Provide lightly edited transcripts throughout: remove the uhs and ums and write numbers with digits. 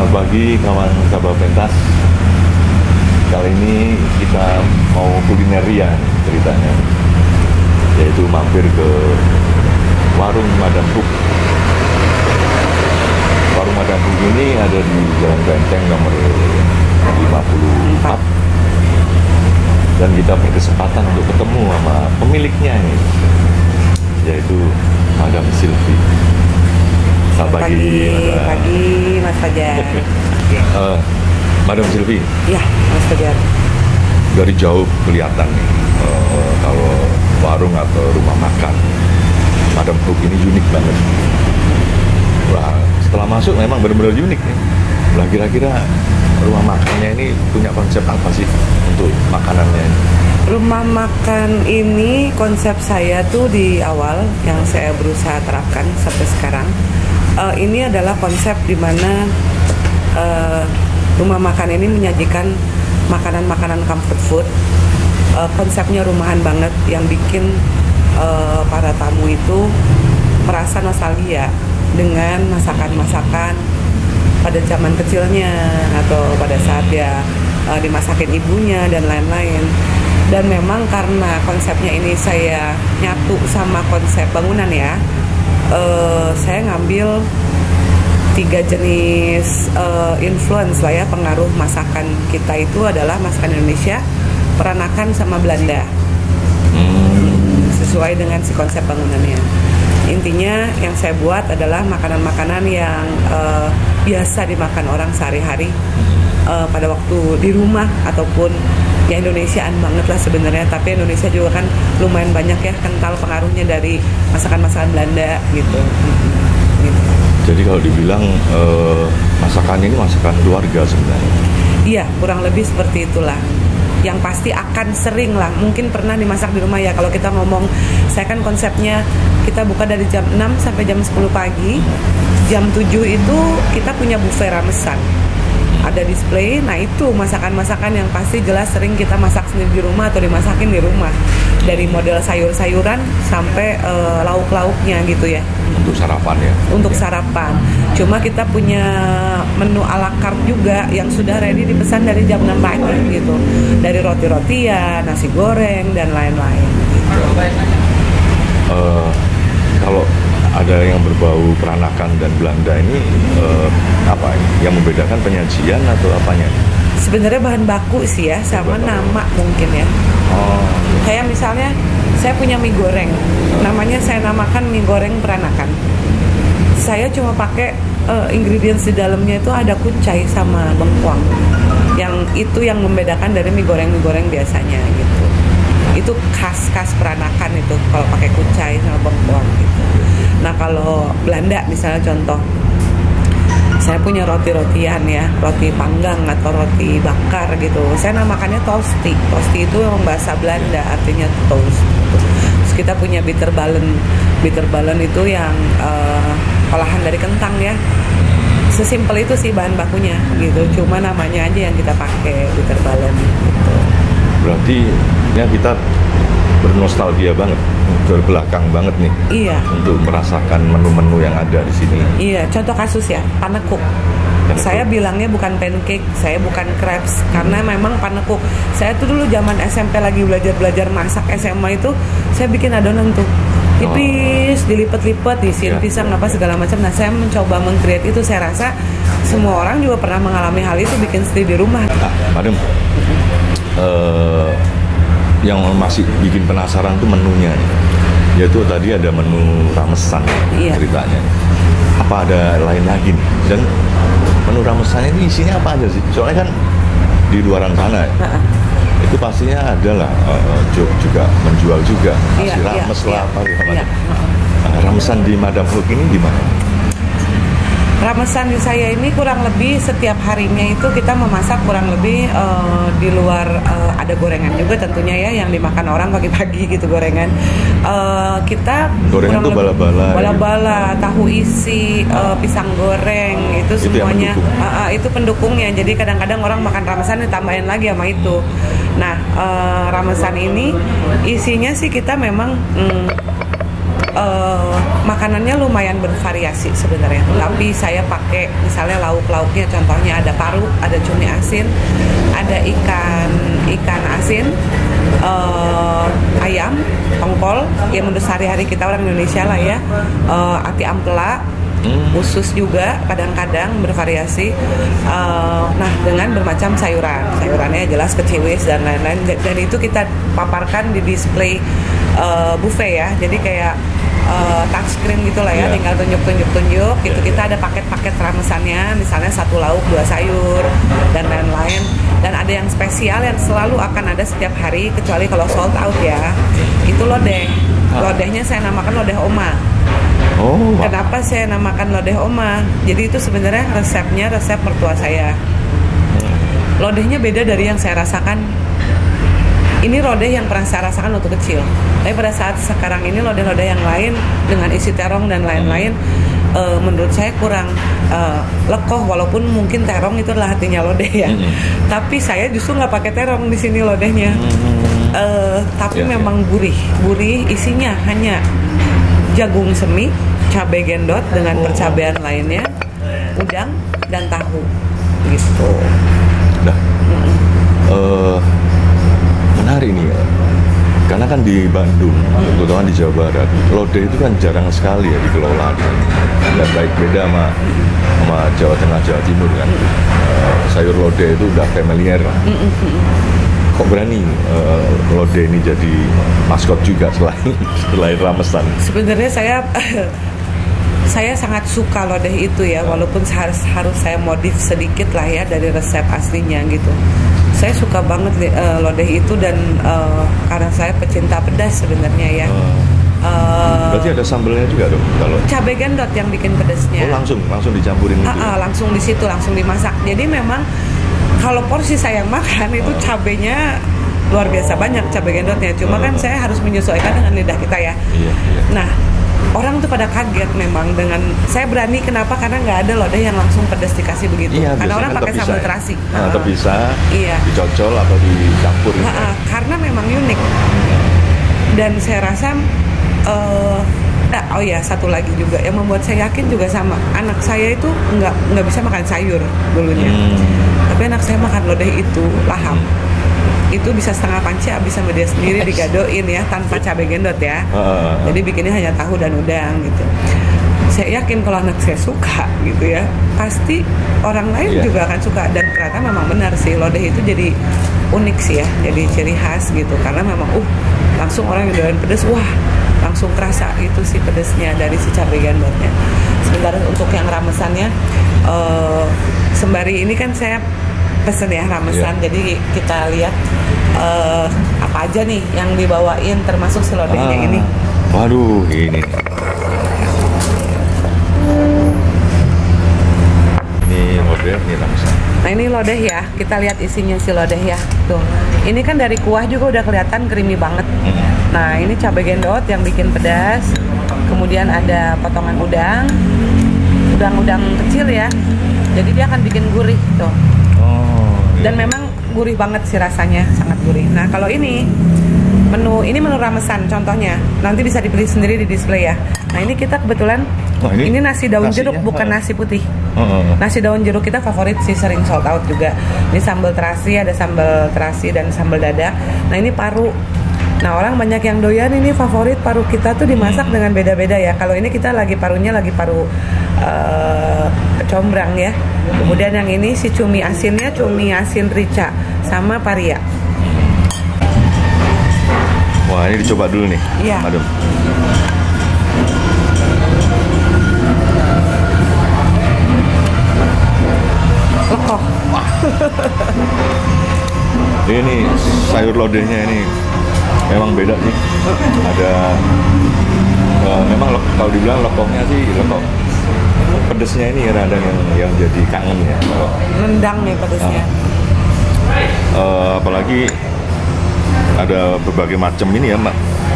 Selamat pagi kawan kabar pentas. Kali ini kita mau kulineria ceritanya, yaitu mampir ke warung Madam Hook. Warung Madam Hook ini ada di Jalan Benteng nomor 54. Dan kita berkesempatan untuk ketemu sama pemiliknya ini, yaitu Madam Sylvie. Selamat pagi Mas Fajar. Madam Sylvie. Ya, Mas Fajar. Dari jauh kelihatan nih kalau warung atau rumah makan Madam Hook ini unik banget. Wah, setelah masuk memang benar-benar unik nih. Lah kira-kira rumah makannya ini punya konsep apa sih untuk makanannya ini? Rumah makan ini konsep saya tuh di awal yang saya berusaha terapkan sampai sekarang. Ini adalah konsep di mana rumah makan ini menyajikan makanan-makanan comfort food. Konsepnya rumahan banget yang bikin para tamu itu merasa nostalgia dengan masakan-masakan pada zaman kecilnya atau pada saat dia dimasakin ibunya dan lain-lain. Dan memang karena konsepnya ini saya nyatu sama konsep bangunan ya, saya ngambil 3 jenis influence lah ya, pengaruh masakan kita itu adalah masakan Indonesia, Peranakan sama Belanda, sesuai dengan si konsep bangunannya. Intinya yang saya buat adalah makanan-makanan yang biasa dimakan orang sehari-hari pada waktu di rumah ataupun ya Indonesiaan banget lah sebenarnya. Tapi Indonesia juga kan lumayan banyak ya kental pengaruhnya dari masakan-masakan Belanda gitu. Jadi kalau dibilang masakan ini masakan keluarga sebenarnya. Iya, kurang lebih seperti itulah. Yang pasti akan sering lah, mungkin pernah dimasak di rumah ya. Kalau kita ngomong, saya kan konsepnya kita buka dari jam 6 sampai jam 10 pagi. Jam 7 itu kita punya buffet ramesan, ada display. Nah itu masakan-masakan yang pasti jelas sering kita masak sendiri di rumah atau dimasakin di rumah, dari model sayur-sayuran sampai lauk-lauknya gitu ya. Untuk sarapan ya? Untuk sarapan. Cuma kita punya menu ala carte juga yang sudah ready dipesan dari jam 6 pagi gitu. Dari roti-rotian, nasi goreng, dan lain-lain gitu. Kalau ada yang berbau Peranakan dan Belanda ini apa yang membedakan penyajian atau apanya? Sebenarnya bahan baku sih ya, sama nama mungkin ya. Kayak misalnya saya punya mie goreng, namanya saya namakan mie goreng Peranakan. Saya cuma pakai ingredients di dalamnya itu ada kucai sama bengkuang. Yang itu yang membedakan dari mie goreng biasanya gitu. Itu khas Peranakan itu kalau pakai kucai sama bengkuang gitu. Nah kalau Belanda misalnya contoh, saya punya roti-rotian ya, roti panggang atau roti bakar gitu. Saya namakannya tosti. Tosti itu memang bahasa Belanda, artinya toast. Terus kita punya bitterballen. Bitterballen itu yang olahan dari kentang ya. Sesimpel itu sih bahan bakunya gitu. Cuma namanya aja yang kita pakai bitterballen gitu. Berarti ya kita bernostalgia banget, terbelakang banget nih. Iya. Untuk merasakan menu-menu yang ada di sini. Iya, contoh kasus ya, panekuk. Saya bilangnya bukan pancake, saya bukan crepes, karena memang panekuk. Saya tuh dulu zaman SMP lagi belajar masak SMA itu, saya bikin adonan tuh tipis, dilipet-lipet, diisiin pisang apa segala macam. Nah, saya mencoba meng-create itu. Saya rasa semua orang juga pernah mengalami hal itu, bikin sendiri di rumah. Nah, Madam, yang masih bikin penasaran tuh menunya, yaitu tadi ada menu ramesan ceritanya. Apa ada lain lagi nih? Dan menu ramesan ini isinya apa aja sih? Soalnya kan di luaran sana ya, itu pastinya ada lah juga menjual juga nasi rames lah apa gitu. Ramesan di Madam Hook ini gimana? Ramesan di saya ini kurang lebih setiap harinya itu kita memasak kurang lebih di luar ada gorengan juga tentunya ya yang dimakan orang pagi-pagi gitu gorengan. Kita gorengan tuh bala-bala, tahu isi, pisang goreng itu semuanya itu pendukungnya. Jadi kadang-kadang orang makan ramesan ditambahin lagi sama itu. Nah ramesan ini isinya sih kita memang makanannya lumayan bervariasi sebenarnya. Tapi saya pakai misalnya lauk-lauknya, contohnya ada paru, ada cumi asin, ada ikan asin, ayam, tongkol, yang menurut sehari-hari kita orang Indonesia lah ya, ati ampela, usus juga kadang-kadang bervariasi. Nah, dengan bermacam sayurannya jelas keciwis dan lain-lain, dan itu kita paparkan di display buffet ya, jadi kayak touchscreen gitulah ya, tinggal tunjuk gitu. Kita ada paket-paket ramesannya, misalnya 1 lauk 2 sayur dan lain-lain, dan ada yang spesial yang selalu akan ada setiap hari kecuali kalau sold out ya, itu lodehnya saya namakan lodeh oma. Kenapa saya namakan lodeh oma? Jadi itu sebenarnya resepnya resep mertua saya. Lodehnya beda dari yang saya rasakan. Ini lodeh yang pernah saya rasakan waktu kecil. Tapi pada saat sekarang ini lodeh-lodeh yang lain dengan isi terong dan lain-lain, menurut saya kurang lekoh, walaupun mungkin terong itu adalah hatinya lodeh ya. Tapi saya justru nggak pakai terong di sini lodehnya. Tapi memang gurih. Isinya hanya jagung semi, cabai gendot dengan percabean lainnya, udang dan tahu gitu. Menarik nih ya, karena kan di Bandung, terutama di Jawa Barat, lodeh itu kan jarang sekali ya dikelola. Dan baik beda sama Jawa Tengah, Jawa Timur kan. Sayur lodeh itu udah familiar. Kok berani lodeh ini jadi maskot juga selain ramesan? Sebenarnya saya sangat suka lodeh itu ya, walaupun harus saya modif sedikit lah ya dari resep aslinya gitu. Saya suka banget lodeh itu, dan karena saya pecinta pedas sebenarnya ya. Berarti ada sambelnya juga dong kalau cabai gendot yang bikin pedasnya. Langsung dicampurin gitu. Langsung di situ, langsung dimasak. Jadi memang kalau porsi saya yang makan itu cabenya luar biasa banyak, cabai gendotnya. Cuma kan saya harus menyesuaikan dengan lidah kita ya. Iya. Nah, orang tuh pada kaget memang dengan saya berani. Kenapa? Karena nggak ada lodeh yang langsung pedas dikasih begitu. Iya, karena orang kan pakai sambal terasi. Bisa iya. Dicocol atau dicampur. Karena memang unik. Dan saya rasa satu lagi juga yang membuat saya yakin juga sama anak saya itu nggak bisa makan sayur dulunya. Tapi anak saya makan lodeh itu lahap. Itu bisa setengah panci habis sama dia sendiri digadoin ya, tanpa cabai gendot ya. Jadi bikinnya hanya tahu dan udang gitu. Saya yakin kalau anak saya suka gitu ya, pasti orang lain juga akan suka. Dan ternyata memang benar sih, lodeh itu jadi unik sih ya, jadi ciri khas gitu. Karena memang langsung orang yang doyan pedas, langsung kerasa itu sih pedasnya dari si cabai gendotnya. Sementara untuk yang ramesannya, sembari ini kan saya pesen ya ramesan, jadi kita lihat apa aja nih yang dibawain termasuk si lodehnya ini. Waduh, ini lodeh, ini ramesan. Nah ini lodeh ya, kita lihat isinya si lodeh ya. Tuh, ini kan dari kuah juga udah kelihatan creamy banget. Nah ini cabai gendot yang bikin pedas, kemudian ada potongan udang kecil ya. Jadi dia akan bikin gurih tuh. Dan memang gurih banget sih rasanya, sangat gurih. Nah kalau ini menu ramesan contohnya, nanti bisa dipilih sendiri di display ya. Nah ini kita kebetulan ini nasi daun jeruk, bukan nasi putih. Nasi daun jeruk kita favorit sih, sering sold out juga. Ini sambal terasi, ada sambal terasi dan sambal dadak. Nah ini paru. Nah orang banyak yang doyan, ini favorit paru kita tuh dimasak dengan beda-beda ya. Kalau ini kita parunya lagi paru combrang ya. Kemudian yang ini si cumi asinnya, cumi asin rica sama paria. Wah ini dicoba dulu nih, Madam. Lekoh. Ini sayur lodehnya ini memang beda sih. Ada memang kalau dibilang lekohnya sih lekoh. Pedesnya ini kadang yang jadi kangen ya. Nendang nih pedesnya. Apalagi ada berbagai macam ini ya, Mbak.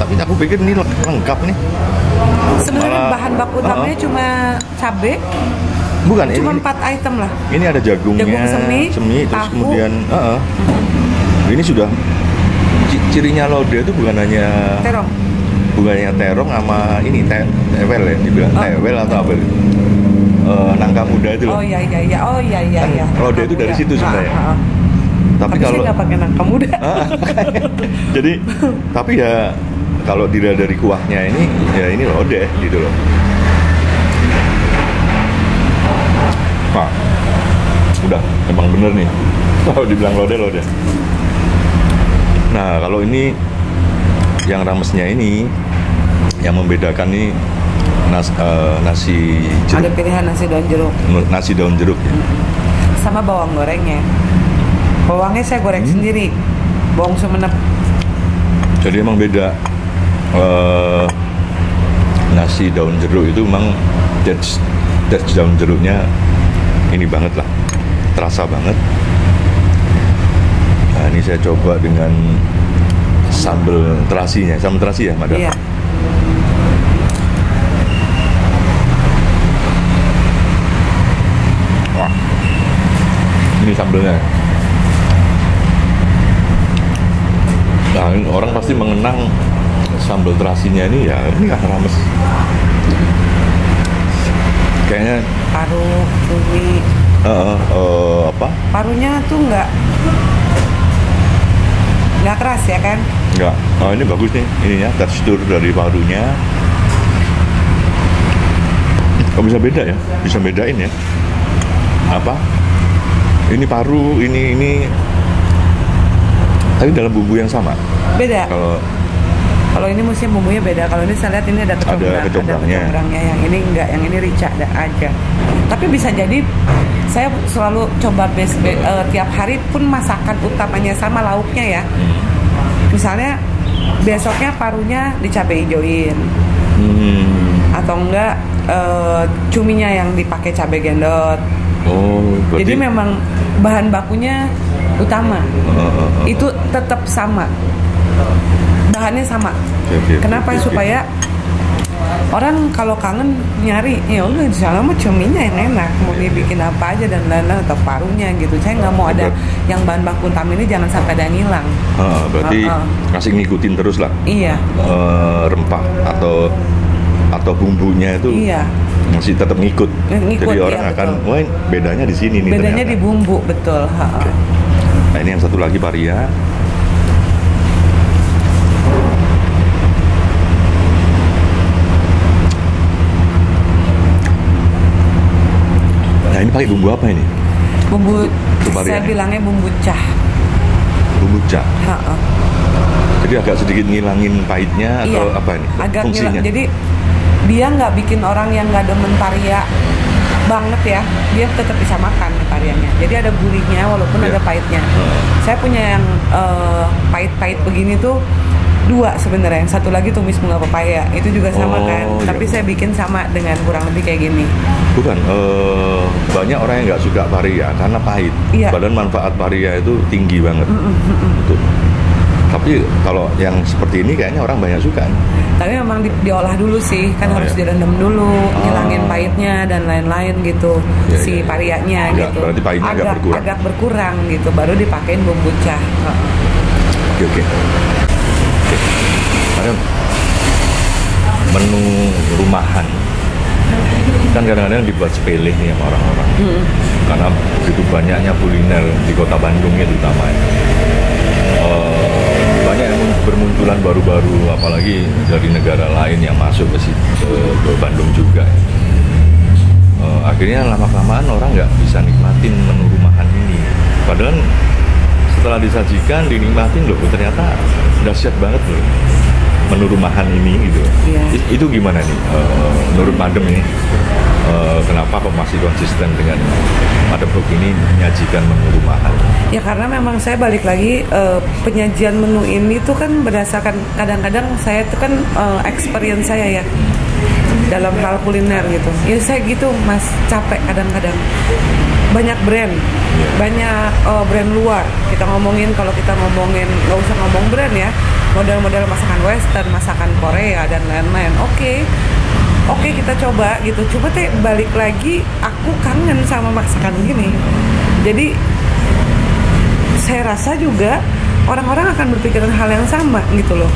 Tapi aku pikir ini lengkap nih. Sebenarnya bahan baku utamanya cuma cabai. Bukan, cuma ini 4 item lah. Ini ada jagungnya, jagung semi, terus tahu. Kemudian ini sudah cirinya lodeh itu bukan hanya terong. bukannya terong sama ini tewel ya, dibilang tewel atau apa itu? Nangka muda itu loh. Oh iya. Oh iya. Kan lodeh itu dari situ sebenarnya. Tapi kalau saya nggak pakai nangka muda. Jadi tapi ya kalau dilihat dari kuahnya ini, ya ini lodeh gitu loh. Nah, udah emang bener nih kalau dibilang lodeh. Nah kalau ini yang ramesnya ini yang membedakan nih nasi jeruk. Ada pilihan nasi daun jeruk. Nasi daun jeruk ya. Sama bawang gorengnya. Bawangnya saya goreng sendiri, bawang Sumenep. Jadi emang beda. Nasi daun jeruk itu memang touch daun jeruknya ini banget lah, terasa banget. Nah ini saya coba dengan sambal terasinya, sambal terasi ya, Madam? Iya. Wah, ini sambelnya. Nah, ini orang pasti mengenang sambal terasinya ini ya, ini kan rames. Kayaknya Paru, cumi. apa? Parunya tuh nggak keras ya kan? Enggak. Oh, ini bagus nih ininya, tekstur dari parunya. Kok bisa beda ya? Bisa bedain ya? Apa? Ini paru, ini tapi dalam bumbu yang sama. Beda. Kalau ini mesti bumbunya beda. Kalau ini saya lihat ini ada kecombrangnya. Yang ini enggak, yang ini rica aja. Tapi bisa jadi saya selalu coba tiap hari pun masakan utamanya sama lauknya ya. Misalnya besoknya parunya dicabai hijauin. Atau enggak cuminya yang dipakai cabai gendot. Oh, berarti... Jadi memang bahan bakunya utama. Itu tetap sama. Bahannya sama. Kenapa? Supaya orang kalau kangen nyari, ya udah di sana mah cuminya yang enak, mau dibikin apa aja dan lain-lain, atau parunya gitu. Saya nggak mau ada yang bahan baku utama ini jangan sampai ada yang hilang. Berarti kasih ngikutin terus lah. Iya. Rempah atau bumbunya itu masih tetap ngikut. Jadi orang akan, wah bedanya di sini nih. Bedanya ternyata di bumbu, betul. Okay. Nah ini yang satu lagi paria. Nah ini pakai bumbu apa ini? Bumbu saya bilangnya bumbu cah. Bumbu cah. Jadi agak sedikit ngilangin pahitnya atau apa ini? Agak fungsinya? Jadi dia nggak bikin orang yang nggak demen paria banget ya, dia tetap bisa makan parianya. Jadi ada gurihnya walaupun ada pahitnya. Saya punya yang pahit-pahit begini tuh dua sebenarnya. Yang satu lagi tumis bunga pepaya, itu juga sama kan. Tapi saya bikin sama dengan kurang lebih kayak gini. Bukan, banyak orang yang nggak suka paria karena pahit. Padahal manfaat paria itu tinggi banget. Tapi kalau yang seperti ini kayaknya orang banyak suka. Tapi memang diolah dulu sih, kan harus direndam dulu, ngilangin pahitnya dan lain-lain gitu, parianya gitu. Berarti pahitnya agak berkurang gitu, baru dipakein bumbu cah. Oke. Madam, menu rumahan kan kadang-kadang dibuat sepele nih sama orang-orang, karena begitu banyaknya kuliner di kota Bandung ya terutama. Banyak yang bermunculan baru-baru, apalagi dari negara lain yang masuk ke Bandung juga. Akhirnya lama-kelamaan orang nggak bisa nikmatin menu rumahan ini. Padahal setelah disajikan, dinikmatin loh, ternyata dahsyat banget loh menu rumahan ini gitu. Itu gimana nih menurut Madam ini? Kenapa kok masih konsisten dengan Madam Hook ini menyajikan menu rumahan? Ya karena memang saya balik lagi penyajian menu ini tuh kan berdasarkan, kadang-kadang saya tuh kan experience saya ya dalam hal kuliner gitu. Ya saya gitu Mas, capek kadang-kadang. Banyak brand, banyak brand luar. Kalau kita ngomongin, nggak usah ngomong brand ya, model-model masakan Western, masakan Korea dan lain-lain. Oke, kita coba gitu. Coba balik lagi, aku kangen sama masakan gini. Jadi saya rasa juga orang-orang akan berpikiran hal yang sama gitu loh.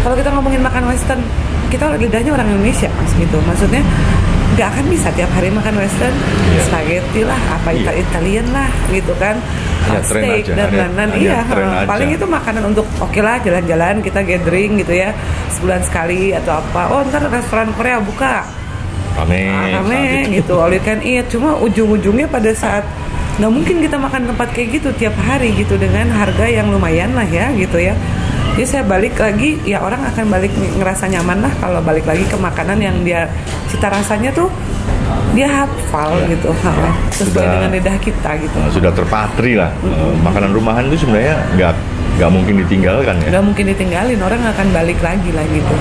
Kalau kita ngomongin makan western, kita lidahnya orang Indonesia Mas gitu. Maksudnya nggak akan bisa tiap hari makan western, spaghetti lah, apa Italian lah gitu kan, steak dan lain-lain. Iya, paling itu makanan untuk oke lah jalan-jalan kita gathering gitu ya, sebulan sekali atau apa. Oh ntar restoran Korea buka, rame gitu, all you can eat. Cuma ujung-ujungnya pada saat nggak mungkin kita makan tempat kayak gitu tiap hari gitu dengan harga yang lumayan lah ya gitu ya. Jadi saya balik lagi, ya orang akan balik ngerasa nyaman lah kalau balik lagi ke makanan yang dia cita rasanya tuh dia hafal gitu, sesuai dengan lidah kita gitu. Sudah terpatri lah. Makanan rumahan itu sebenarnya nggak mungkin ditinggalkan ya. Nggak mungkin ditinggalin, orang akan balik lagi lah gitu.